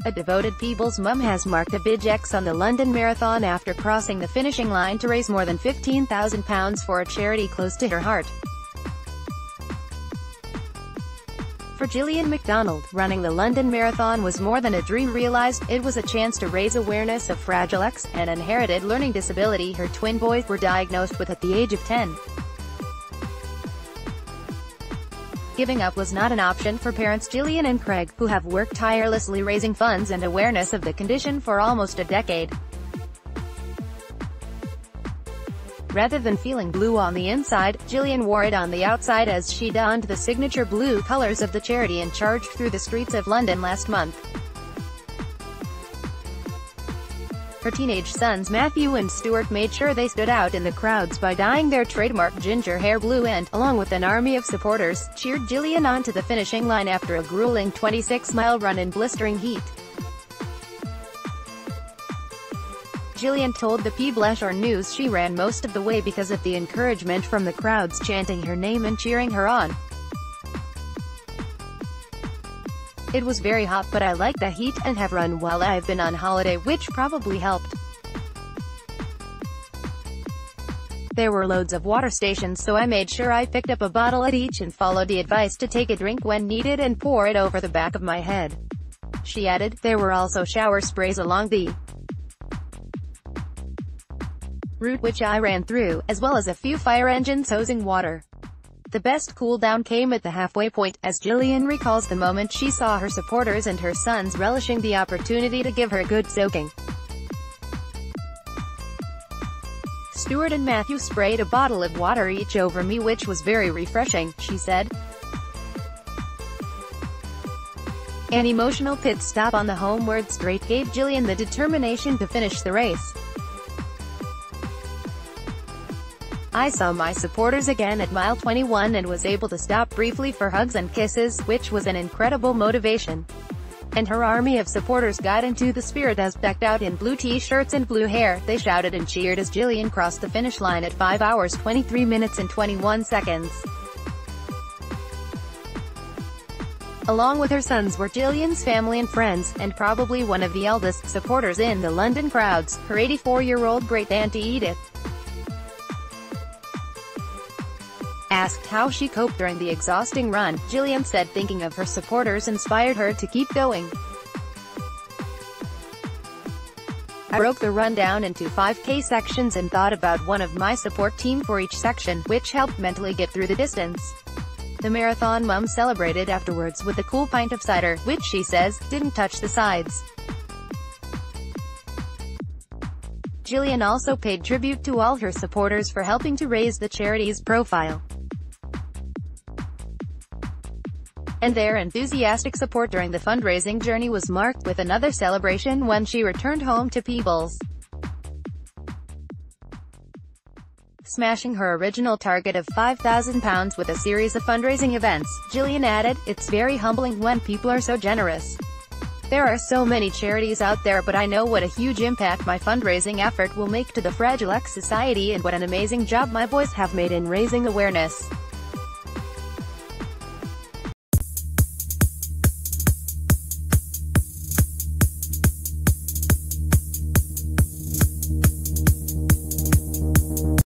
A devoted Peebles mum has marked a big X on the London Marathon after crossing the finishing line to raise more than £15,000 for a charity close to her heart. For Gillian McDonald, running the London Marathon was more than a dream realized. It was a chance to raise awareness of Fragile X, an inherited learning disability her twin boys were diagnosed with at the age of 10. Giving up was not an option for parents Gillian and Craig, who have worked tirelessly raising funds and awareness of the condition for almost a decade. Rather than feeling blue on the inside, Gillian wore it on the outside as she donned the signature blue colors of the charity and charged through the streets of London last month. Her teenage sons Matthew and Stuart made sure they stood out in the crowds by dyeing their trademark ginger hair blue and, along with an army of supporters, cheered Gillian on to the finishing line after a grueling 26-mile run in blistering heat. Gillian told the Peebles News she ran most of the way because of the encouragement from the crowds chanting her name and cheering her on. It was very hot but I like the heat, and have run while I've been on holiday, which probably helped. There were loads of water stations, so I made sure I picked up a bottle at each and followed the advice to take a drink when needed and pour it over the back of my head. She added, there were also shower sprays along the route which I ran through, as well as a few fire engines hosing water. The best cool-down came at the halfway point, as Gillian recalls the moment she saw her supporters and her sons relishing the opportunity to give her a good soaking. Stuart and Matthew sprayed a bottle of water each over me, which was very refreshing, she said. An emotional pit stop on the homeward straight gave Gillian the determination to finish the race. I saw my supporters again at mile 21 and was able to stop briefly for hugs and kisses, which was an incredible motivation. And her army of supporters got into the spirit as, decked out in blue t-shirts and blue hair, they shouted and cheered as Gillian crossed the finish line at 5 hours 23 minutes and 21 seconds. Along with her sons were Gillian's family and friends, and probably one of the eldest supporters in the London crowds, her 84-year-old great-auntie Edith. Asked how she coped during the exhausting run, Gillian said thinking of her supporters inspired her to keep going. I broke the run down into 5K sections and thought about one of my support team for each section, which helped mentally get through the distance. The marathon mum celebrated afterwards with a cool pint of cider, which she says, didn't touch the sides. Gillian also paid tribute to all her supporters for helping to raise the charity's profile and their enthusiastic support during the fundraising journey was marked with another celebration when she returned home to Peebles, smashing her original target of £5,000 with a series of fundraising events. Gillian added, it's very humbling when people are so generous. There are so many charities out there, but I know what a huge impact my fundraising effort will make to the Fragile X Society and what an amazing job my boys have made in raising awareness.